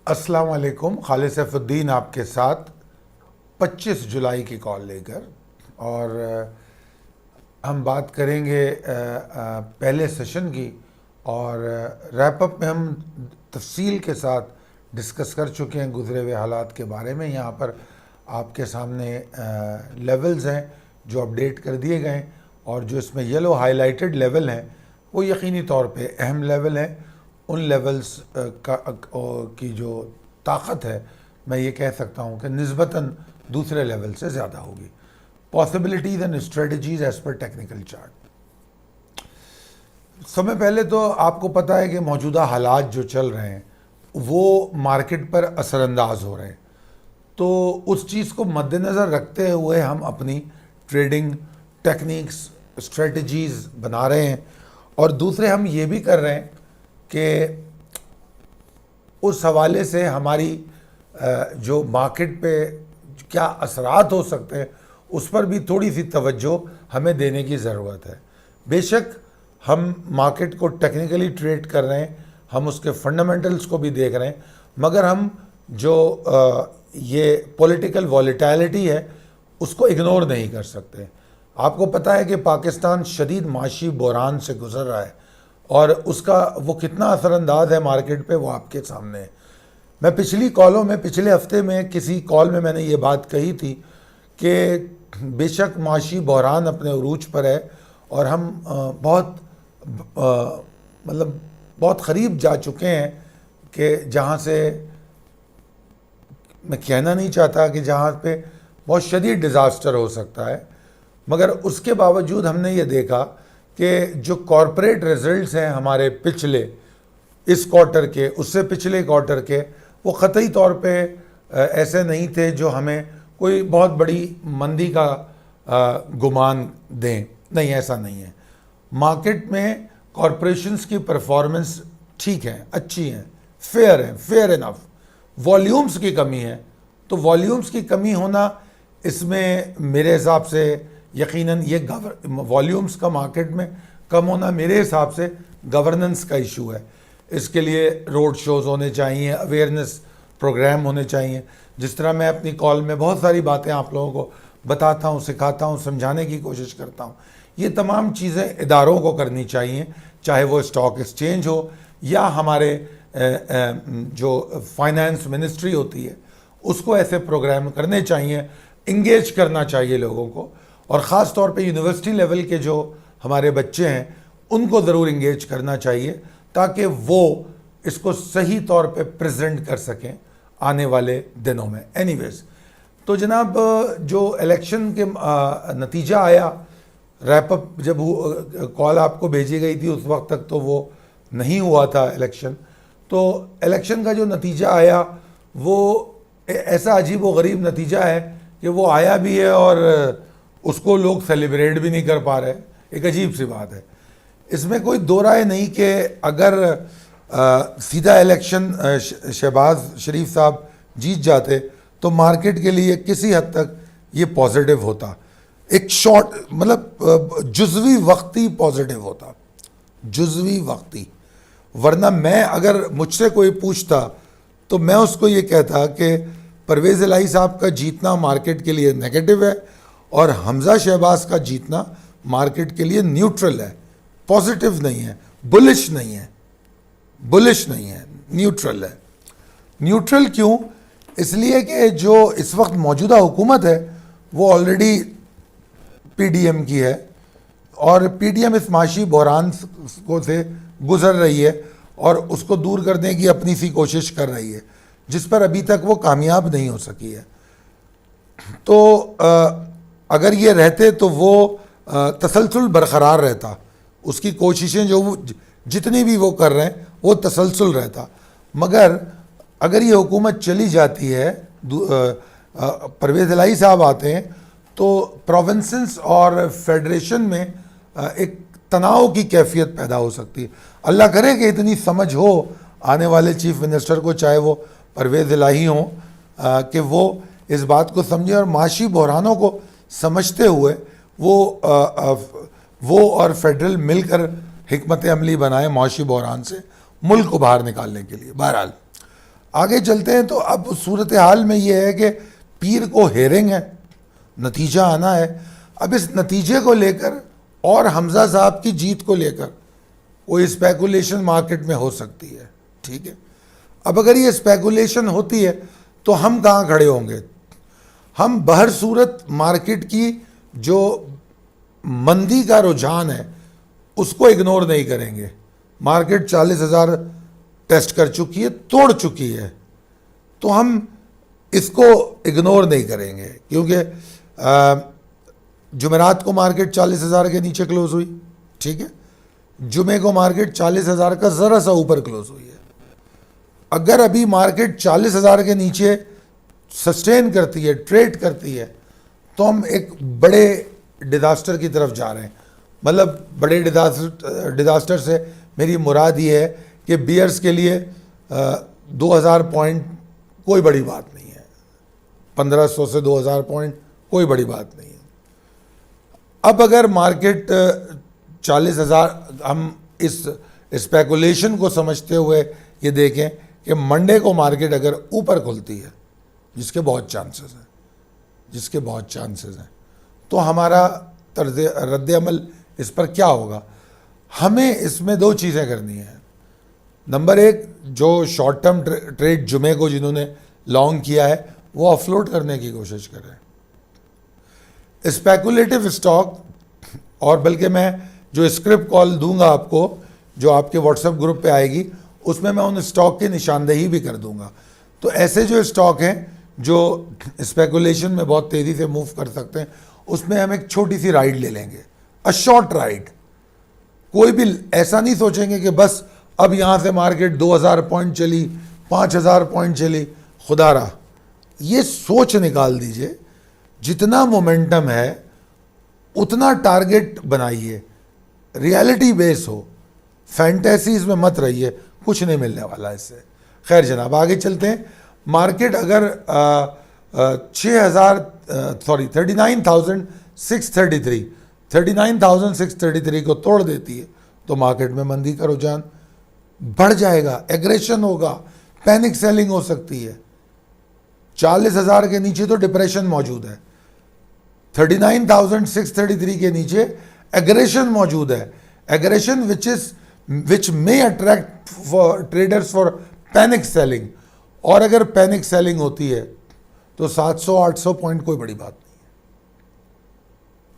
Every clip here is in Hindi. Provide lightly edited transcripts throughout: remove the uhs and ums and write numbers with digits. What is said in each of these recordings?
अस्सलाम वालेकुम। खालिद सैफुद्दीन आपके साथ 25 जुलाई की कॉल लेकर, और हम बात करेंगे पहले सेशन की, और रैप अप में हम तफसील के साथ डिस्कस कर चुके हैं गुज़रे हुए हालात के बारे में। यहाँ पर आपके सामने लेवल्स हैं जो अपडेट कर दिए गए हैं, और जो इसमें येलो हाईलाइटेड लेवल हैं वो यकीनी तौर पे अहम लेवल हैं। उन लेवल्स की जो ताकत है, मैं ये कह सकता हूँ कि निस्बतन दूसरे लेवल से ज़्यादा होगी। Possibilities and strategies as per technical chart. समय पहले तो आपको पता है कि मौजूदा हालात जो चल रहे हैं वो मार्केट पर असरअंदाज हो रहे हैं, तो उस चीज़ को मद्देनज़र रखते हुए हम अपनी ट्रेडिंग टेक्निक्स स्ट्रेटजीज़ बना रहे हैं। और दूसरे हम ये भी कर रहे हैं कि उस हवाले से हमारी जो मार्केट पे क्या असरात हो सकते हैं उस पर भी थोड़ी सी तवज्जो हमें देने की ज़रूरत है। बेशक हम मार्केट को टेक्निकली ट्रेड कर रहे हैं, हम उसके फंडामेंटल्स को भी देख रहे हैं, मगर हम जो ये पॉलिटिकल वॉलेटिलिटी है उसको इग्नोर नहीं कर सकते। आपको पता है कि पाकिस्तान शदीद माशी बहरान से गुज़र रहा है, और उसका वो कितना असरअंदाज है मार्केट पे वो आपके सामने है। मैं पिछली कॉलों में, पिछले हफ्ते में किसी कॉल में मैंने ये बात कही थी कि बेशक माशी बहरान अपने उरूज पर है, और हम बहुत करीब जा चुके हैं कि जहाँ से मैं कहना नहीं चाहता कि जहाँ पे बहुत शदीद डिज़ास्टर हो सकता है, मगर उसके बावजूद हमने ये देखा कि जो कॉरपोरेट रिजल्ट्स हैं हमारे पिछले इस क्वार्टर के, उससे पिछले क्वार्टर के, वो क़तई तौर पे ऐसे नहीं थे जो हमें कोई बहुत बड़ी मंदी का गुमान दें। नहीं, ऐसा नहीं है। मार्केट में कॉरपोरेशंस की परफॉर्मेंस ठीक है, अच्छी हैं, फेयर इनफ। वॉल्यूम्स की कमी है, तो वॉल्यूम्स की कमी होना इसमें मेरे हिसाब से यकीनन ये वॉल्यूम्स का मार्केट में कम होना मेरे हिसाब से गवर्नेंस का इशू है। इसके लिए रोड शोज़ होने चाहिए, अवेयरनेस प्रोग्राम होने चाहिए। जिस तरह मैं अपनी कॉल में बहुत सारी बातें आप लोगों को बताता हूँ, सिखाता हूँ, समझाने की कोशिश करता हूँ, ये तमाम चीज़ें इदारों को करनी चाहिए, चाहे वो स्टॉक एक्सचेंज हो या हमारे जो फाइनेंस मिनिस्ट्री होती है उसको ऐसे प्रोग्राम करने चाहिए, इंगेज करना चाहिए लोगों को। और ख़ास तौर पे यूनिवर्सिटी लेवल के जो हमारे बच्चे हैं उनको ज़रूर इंगेज करना चाहिए ताकि वो इसको सही तौर पे प्रेजेंट कर सकें आने वाले दिनों में। एनीवेज, तो जनाब जो इलेक्शन के नतीजा आया, रैप अप जब कॉल आपको भेजी गई थी उस वक्त तक तो वो नहीं हुआ था इलेक्शन। तो इलेक्शन का जो नतीजा आया वो ऐसा अजीब व गरीब नतीजा है कि वो आया भी है और उसको लोग सेलिब्रेट भी नहीं कर पा रहे। एक अजीब सी बात है। इसमें कोई दो राय नहीं कि अगर सीधा इलेक्शन शहबाज शरीफ साहब जीत जाते तो मार्केट के लिए किसी हद तक ये पॉजिटिव होता, एक शॉर्ट जुज़वी वक्ती पॉजिटिव होता, जुज़वी वक्ती। वरना मैं अगर मुझसे कोई पूछता तो मैं उसको ये कहता कि परवेज़ इलाही साहब का जीतना मार्केट के लिए नेगेटिव है और हमज़ा शहबाज का जीतना मार्केट के लिए न्यूट्रल है, पॉजिटिव नहीं है, बुलिश नहीं है, न्यूट्रल है। न्यूट्रल क्यों? इसलिए कि जो इस वक्त मौजूदा हुकूमत है वो ऑलरेडी पीडीएम की है, और पीडीएम इस माशी बहरान को से गुज़र रही है और उसको दूर करने की अपनी सी कोशिश कर रही है, जिस पर अभी तक वो कामयाब नहीं हो सकी है। तो अगर ये रहते तो वो तसलसल बरकरार रहता, उसकी कोशिशें जो वो जितनी भी वो कर रहे हैं वो तसलसल रहता। मगर अगर ये हुकूमत चली जाती है, परवेज़ इलाही साहब आते हैं, तो प्रोविंसेस और फेडरेशन में एक तनाव की कैफियत पैदा हो सकती है। अल्लाह करे कि इतनी समझ हो आने वाले चीफ मिनिस्टर को, चाहे वो परवेज़ इलाही हों, कि वो इस बात को समझे और माशी बहरानों को समझते हुए वो और फेडरल मिलकर हिकमत अमली बनाए माशी बहरान से मुल्क को बाहर निकालने के लिए। बहरहाल आगे चलते हैं। तो अब सूरत हाल में ये है कि पीर को हेयरिंग है, नतीजा आना है। अब इस नतीजे को लेकर और हमजा साहब की जीत को लेकर कोई स्पेकुलेशन मार्केट में हो सकती है, ठीक है। अब अगर ये स्पेकुलेशन होती है तो हम कहाँ खड़े होंगे? हम बहर सूरत मार्केट की जो मंदी का रुझान है उसको इग्नोर नहीं करेंगे। मार्केट 40,000 टेस्ट कर चुकी है, तोड़ चुकी है, तो हम इसको इग्नोर नहीं करेंगे, क्योंकि जुमेरात को मार्केट 40,000 के नीचे क्लोज हुई, ठीक है। जुमे को मार्केट 40,000 का ज़रा सा ऊपर क्लोज हुई है। अगर अभी मार्केट 40,000 के नीचे सस्टेन करती है, ट्रेड करती है, तो हम एक बड़े डिज़ास्टर की तरफ जा रहे हैं। मतलब बड़े डिज़ास्टर से मेरी मुराद ये है कि बियर्स के लिए 2,000 पॉइंट कोई बड़ी बात नहीं है, 1,500 से 2,000 पॉइंट कोई बड़ी बात नहीं है। अब अगर मार्केट 40,000, हम इस स्पेकुलेशन को समझते हुए ये देखें कि मंडे को मार्केट अगर ऊपर खुलती है, जिसके बहुत चांसेस हैं, तो हमारा तर्ज रद्द अमल इस पर क्या होगा? हमें इसमें दो चीज़ें करनी है। नंबर एक, जो शॉर्ट टर्म ट्रेड जुमे को जिन्होंने लॉन्ग किया है वो ऑफलोड करने की कोशिश कर रहे हैं। स्पेकुलेटिव स्टॉक, और बल्कि मैं जो स्क्रिप्ट कॉल दूंगा आपको, जो आपके व्हाट्सएप ग्रुप पे आएगी, उसमें मैं उन स्टॉक की निशानदेही भी कर दूंगा। तो ऐसे जो स्टॉक हैं जो स्पेकुलेशन में बहुत तेज़ी से मूव कर सकते हैं, उसमें हम एक छोटी सी राइड ले लेंगे, अ शॉर्ट राइड। कोई भी ऐसा नहीं सोचेंगे कि बस अब यहाँ से मार्केट 2,000 पॉइंट चली, 5,000 पॉइंट चली, खुदारा, ये सोच निकाल दीजिए। जितना मोमेंटम है उतना टारगेट बनाइए, रियलिटी बेस हो, फैंटेसीज में मत रहिए, कुछ नहीं मिलने वाला इससे। खैर जनाब, आगे चलते हैं। मार्केट अगर 39,633 को तोड़ देती है तो मार्केट में मंदी का रुझान बढ़ जाएगा, एग्रेशन होगा, पैनिक सेलिंग हो सकती है। 40,000 के नीचे तो डिप्रेशन मौजूद है, 39,633 के नीचे एग्रेशन मौजूद है। Aggression which may attract for traders for panic selling, और अगर पैनिक सेलिंग होती है तो 700-800 पॉइंट कोई बड़ी बात नहीं है,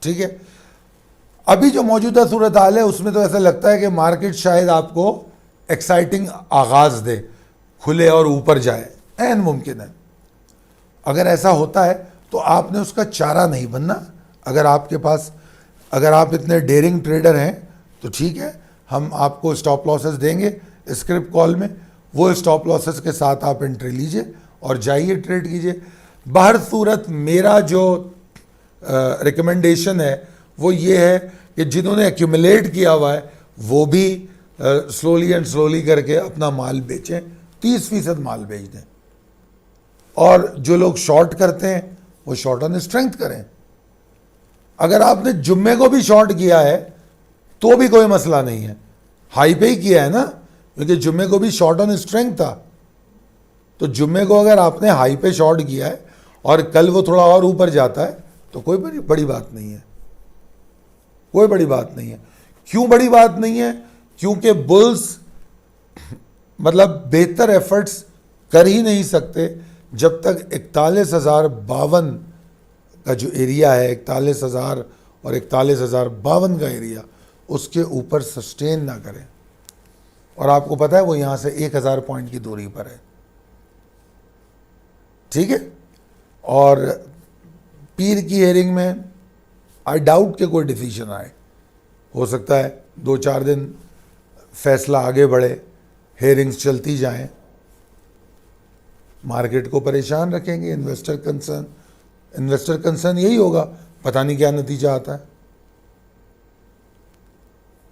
ठीक है। अभी जो मौजूदा सूरत हाल है उसमें तो ऐसा लगता है कि मार्केट शायद आपको एक्साइटिंग आगाज दे, खुले और ऊपर जाए, ऐन मुमकिन है। अगर ऐसा होता है तो आपने उसका चारा नहीं बनना। अगर आप इतने डेयरिंग ट्रेडर हैं तो ठीक है, हम आपको स्टॉप लॉसेस देंगे स्क्रिप्ट कॉल में, वो स्टॉप लॉसेस के साथ आप एंट्री लीजिए और जाइए ट्रेड कीजिए। बाहर सूरत मेरा जो रिकमेंडेशन है वो ये है कि जिन्होंने एक्यूमुलेट किया हुआ है वो भी स्लोली करके अपना माल बेचें, 30% माल बेच दें, और जो लोग शॉर्ट करते हैं वो शॉर्ट ऑन स्ट्रेंथ करें। अगर आपने जुम्मे को भी शॉर्ट किया है तो भी कोई मसला नहीं है, हाई पे ही किया है ना, क्योंकि जुम्मे को भी शॉर्ट ऑन स्ट्रेंथ था। तो जुम्मे को अगर आपने हाई पे शॉर्ट किया है और कल वो थोड़ा और ऊपर जाता है तो कोई बड़ी बात नहीं है, कोई बड़ी बात नहीं है। क्यों बड़ी बात नहीं है? क्योंकि बुल्स मतलब बेहतर एफर्ट्स कर ही नहीं सकते जब तक 41,052 का जो एरिया है, 41,000 और 41,052 का एरिया, उसके ऊपर सस्टेन ना करें। और आपको पता है वो यहाँ से 1,000 पॉइंट की दूरी पर है, ठीक है। और पीर की हेयरिंग में आई डाउट कि कोई डिसीजन आए, हो सकता है 2-4 दिन फैसला आगे बढ़े, हेयरिंग्स चलती जाएं, मार्केट को परेशान रखेंगे इन्वेस्टर कंसर्न यही होगा, पता नहीं क्या नतीजा आता है।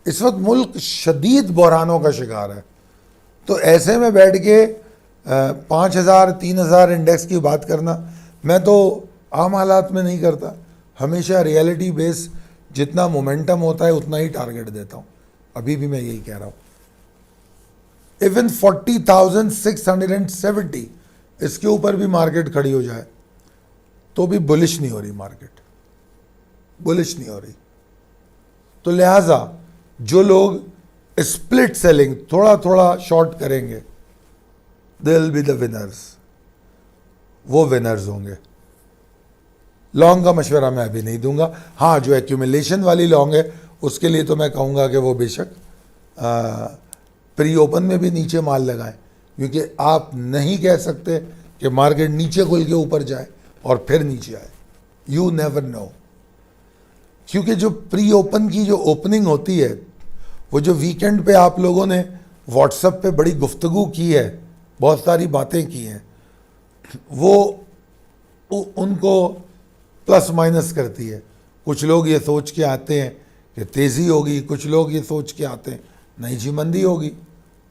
इस वक्त मुल्क शदीद बहरानों का शिकार है, तो ऐसे में बैठ के 5,000 3,000 इंडेक्स की बात करना मैं तो आम हालात में नहीं करता। हमेशा रियलिटी बेस जितना मोमेंटम होता है उतना ही टारगेट देता हूँ। अभी भी मैं यही कह रहा हूँ। इवन 40,670 इसके ऊपर भी मार्केट खड़ी हो जाए तो भी बुलिश नहीं हो रही मार्केट, बुलिश नहीं हो रही। तो लिहाजा जो लोग स्प्लिट सेलिंग थोड़ा थोड़ा शॉर्ट करेंगे, they will be the winners, वो विनर्स होंगे। लॉन्ग का मशवरा मैं अभी नहीं दूंगा। हाँ, जो एक्यूमुलेशन वाली लॉन्ग है उसके लिए तो मैं कहूँगा कि वो बेशक प्री ओपन में भी नीचे माल लगाएं, क्योंकि आप नहीं कह सकते कि मार्केट नीचे खुल के ऊपर जाए और फिर नीचे आए, यू नेवर नो। क्योंकि जो प्री ओपन की जो ओपनिंग होती है, वो जो वीकेंड पे आप लोगों ने व्हाट्सएप पे बड़ी गुफ्तगू की है, बहुत सारी बातें की हैं, वो उनको प्लस माइनस करती है। कुछ लोग ये सोच के आते हैं कि तेज़ी होगी, कुछ लोग ये सोच के आते हैं नहीं जी मंदी होगी,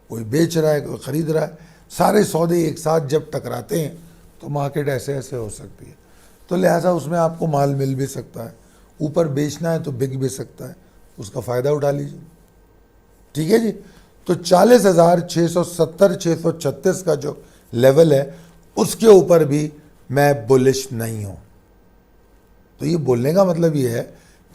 कोई बेच रहा है कोई ख़रीद रहा है, सारे सौदे एक साथ जब टकराते हैं तो मार्केट ऐसे ऐसे हो सकती है। तो लिहाजा उसमें आपको माल मिल भी सकता है, ऊपर बेचना है तो बिक भी सकता है, उसका फ़ायदा उठा लीजिए। ठीक है जी। तो 40,670 636 का जो लेवल है उसके ऊपर भी मैं बुलिश नहीं हूँ। तो ये बोलने का मतलब ये है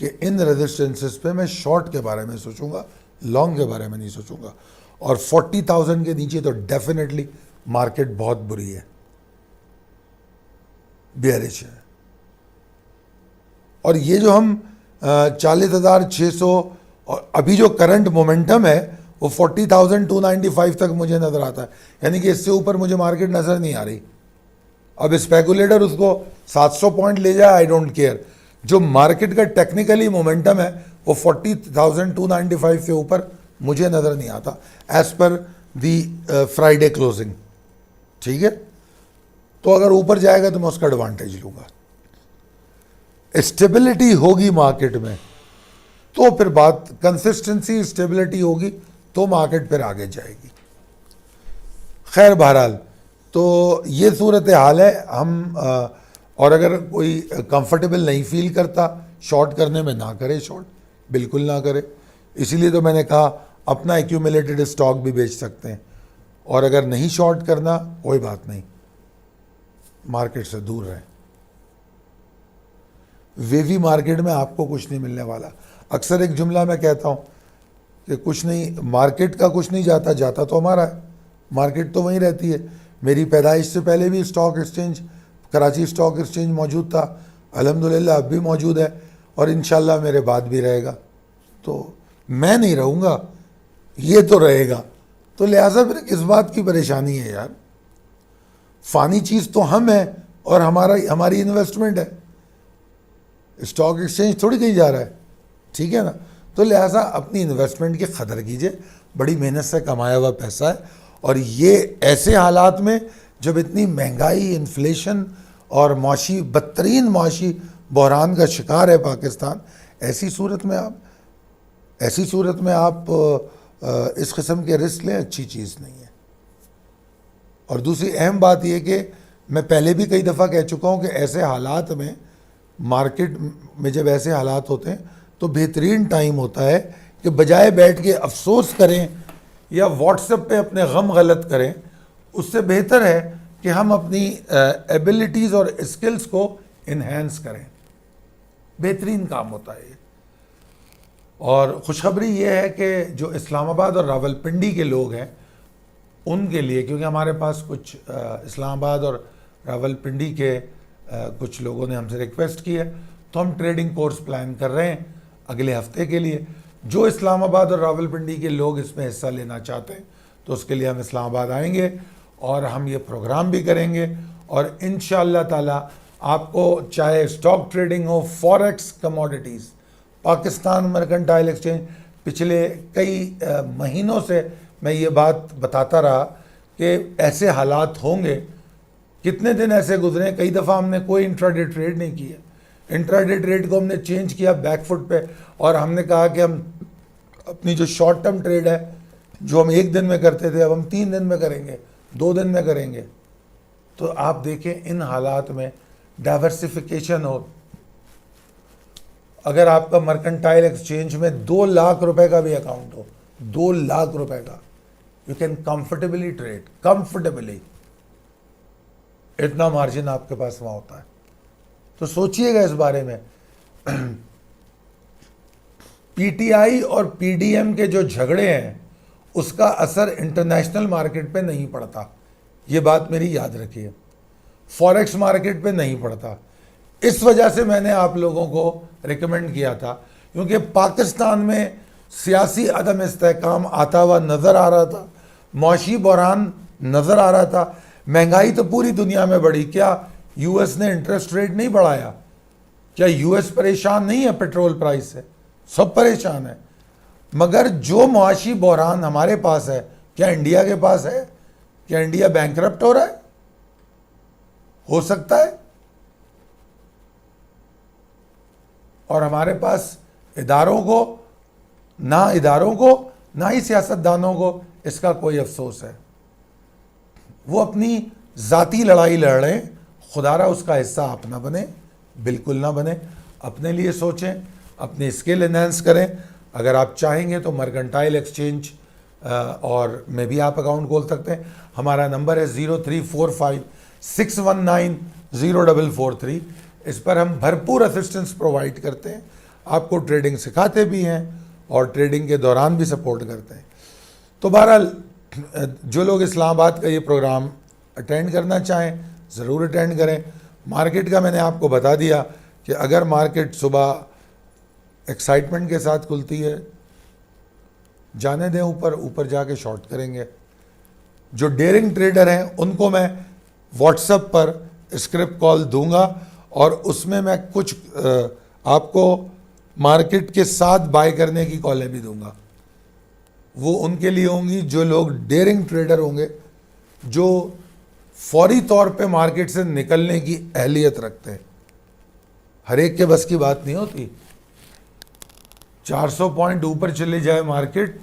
कि इन रेजिस्टेंसेस पे मैं शॉर्ट के बारे में सोचूंगा, लॉन्ग के बारे में नहीं सोचूंगा। और 40,000 के नीचे तो डेफिनेटली मार्केट बहुत बुरी है, बेयरिश है। और ये जो हम 40,600 और अभी जो करंट मोमेंटम है वो 40,295 तक मुझे नज़र आता है, यानी कि इससे ऊपर मुझे मार्केट नज़र नहीं आ रही। अब स्पेकुलेटर उसको 700 पॉइंट ले जाए, आई डोंट केयर। जो मार्केट का टेक्निकली मोमेंटम है वो 40,295 से ऊपर मुझे नज़र नहीं आता एज पर दी फ्राइडे क्लोजिंग। ठीक है, तो अगर ऊपर जाएगा तो मैं उसका एडवांटेज लूँगा। स्टेबिलिटी होगी मार्केट में तो फिर बात कंसिस्टेंसी, स्टेबिलिटी होगी तो मार्केट फिर आगे जाएगी। खैर बहरहाल तो ये सूरत हाल है। हम और अगर कोई कंफर्टेबल नहीं फील करता शॉर्ट करने में, ना करे शॉर्ट, बिल्कुल ना करे। इसीलिए तो मैंने कहा अपना एक्यूमुलेटेड स्टॉक भी बेच सकते हैं, और अगर नहीं शॉर्ट करना कोई बात नहीं, मार्केट से दूर रहें। वेवी मार्केट में आपको कुछ नहीं मिलने वाला। अक्सर एक जुमला मैं कहता हूँ कि कुछ नहीं, मार्केट का कुछ नहीं जाता, जाता तो हमारा है, मार्केट तो वहीं रहती है। मेरी पैदाइश से पहले भी stock exchange, Karachi stock exchange मौजूद था, अल्हम्दुलिल्लाह अब भी मौजूद है और इंशाल्लाह मेरे बाद भी रहेगा। तो मैं नहीं रहूँगा, ये तो रहेगा। तो लिहाजा फिर किस बात की परेशानी है यार, फ़ानी चीज़ तो हम है और हमारी इन्वेस्टमेंट है, स्टॉक एक्सचेंज थोड़ी कहीं जा रहा है। ठीक है ना। तो लिहाजा अपनी इन्वेस्टमेंट की कदर कीजिए, बड़ी मेहनत से कमाया हुआ पैसा है। और ये ऐसे हालात में जब इतनी महंगाई, इन्फ्लेशन और माशी बदतरीन माशी बहरान का शिकार है पाकिस्तान, ऐसी सूरत में आप इस किस्म के रिस्क लें, अच्छी चीज़ नहीं है। और दूसरी अहम बात यह कि मैं पहले भी कई दफ़ा कह चुका हूँ कि ऐसे हालात में, मार्केट में जब ऐसे हालात होते हैं तो बेहतरीन टाइम होता है कि बजाय बैठ के अफसोस करें या व्हाट्सएप पे अपने गम गलत करें, उससे बेहतर है कि हम अपनी एबिलिटीज़ और स्किल्स को इन्हेंस करें। बेहतरीन काम होता है ये। और खुशखबरी ये है कि जो इस्लामाबाद और रावलपिंडी के लोग हैं उनके लिए, क्योंकि हमारे पास कुछ इस्लामाबाद और रावलपिंडी के कुछ लोगों ने हमसे रिक्वेस्ट की है, तो हम ट्रेडिंग कोर्स प्लान कर रहे हैं अगले हफ्ते के लिए। जो इस्लामाबाद और रावलपिंडी के लोग इसमें हिस्सा लेना चाहते हैं तो उसके लिए हम इस्लामाबाद आएंगे और हम ये प्रोग्राम भी करेंगे। और इंशाअल्लाह ताला आपको चाहे स्टॉक ट्रेडिंग हो, forex, commodities, Pakistan mercantile exchange, पिछले कई महीनों से मैं ये बात बताता रहा कि ऐसे हालात होंगे। कितने दिन ऐसे गुजरे, कई दफ़ा हमने कोई इंट्राडे ट्रेड नहीं किया, इंट्राडे ट्रेड को हमने चेंज किया बैकफुट पे, और हमने कहा कि हम अपनी जो शॉर्ट टर्म ट्रेड है जो हम 1 दिन में करते थे अब हम 3 दिन में करेंगे, 2 दिन में करेंगे। तो आप देखें इन हालात में डाइवर्सिफिकेशन हो। अगर आपका मर्केंटाइल एक्सचेंज में 2 लाख रुपए का भी अकाउंट हो, 2 लाख रुपए का, you can comfortably trade, comfortably इतना मार्जिन आपके पास वहां होता है। तो सोचिएगा इस बारे में। पीटीआई और पीडीएम के जो झगड़े हैं उसका असर इंटरनेशनल मार्केट पे नहीं पड़ता, ये बात मेरी याद रखिए। फॉरेक्स मार्केट पे नहीं पड़ता। इस वजह से मैंने आप लोगों को रिकमेंड किया था, क्योंकि पाकिस्तान में सियासी अदम इस्तेहकाम आता हुआ नज़र आ रहा था, मौशी बहरान नज़र आ रहा था, महंगाई तो पूरी दुनिया में बढ़ी। क्या यूएस ने इंटरेस्ट रेट नहीं बढ़ाया? क्या यूएस परेशान नहीं है पेट्रोल प्राइस से? सब परेशान है। मगर जो मुआशी बहरान हमारे पास है, क्या इंडिया के पास है? क्या इंडिया बैंकरप्ट हो रहा है? हो सकता है। और हमारे पास इदारों को ना ही सियासतदानों को इसका कोई अफसोस है। वो अपनी ज़ाती लड़ाई लड़ रहे हैं, खुदारा उसका हिस्सा आप ना बने, बिल्कुल ना बने। अपने लिए सोचें, अपनी स्किल एनहेंस करें। अगर आप चाहेंगे तो मर्केंटाइल एक्सचेंज और में भी आप अकाउंट खोल सकते हैं। हमारा नंबर है 0345619043। इस पर हम भरपूर असिस्टेंस प्रोवाइड करते हैं, आपको ट्रेडिंग सिखाते भी हैं और ट्रेडिंग के दौरान भी सपोर्ट करते हैं। तो बहरहाल जो लोग इस्लामाबाद का ये प्रोग्राम अटेंड करना चाहें ज़रूर अटेंड करें। मार्केट का मैंने आपको बता दिया कि अगर मार्केट सुबह एक्साइटमेंट के साथ खुलती है, जाने दें ऊपर, ऊपर जाके शॉर्ट करेंगे। जो डेयरिंग ट्रेडर हैं उनको मैं व्हाट्सएप पर स्क्रिप्ट कॉल दूंगा और उसमें मैं कुछ आपको मार्केट के साथ बाय करने की कॉलें भी दूंगा। वो उनके लिए होंगी जो लोग डेयरिंग ट्रेडर होंगे, जो फौरी तौर पे मार्केट से निकलने की अहलियत रखते हैं। हर एक के बस की बात नहीं होती। 400 पॉइंट ऊपर चले जाए मार्केट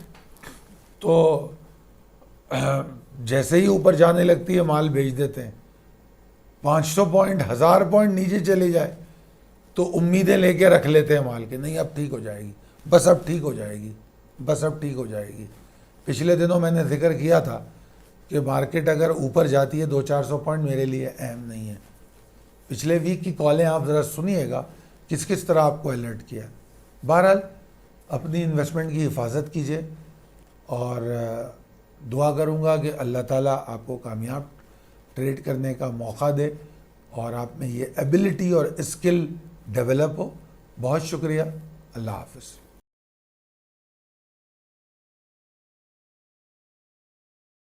तो जैसे ही ऊपर जाने लगती है माल बेच देते हैं। 500 पॉइंट 1000 पॉइंट नीचे चले जाए तो उम्मीदें लेके रख लेते हैं माल के, नहीं अब ठीक हो जाएगी, बस अब ठीक हो जाएगी, बस अब ठीक हो जाएगी। पिछले दिनों मैंने जिक्र किया था कि मार्केट अगर ऊपर जाती है 200-400 पॉइंट मेरे लिए अहम नहीं है। पिछले वीक की कॉलें आप ज़रा सुनिएगा किस किस तरह आपको अलर्ट किया। बहरहाल अपनी इन्वेस्टमेंट की हिफाजत कीजिए और दुआ करूँगा कि अल्लाह ताला आपको कामयाब ट्रेड करने का मौका दे और आप में ये एबिलिटी और स्किल डेवलप हो। बहुत शुक्रिया। अल्लाह हाफ़िज़।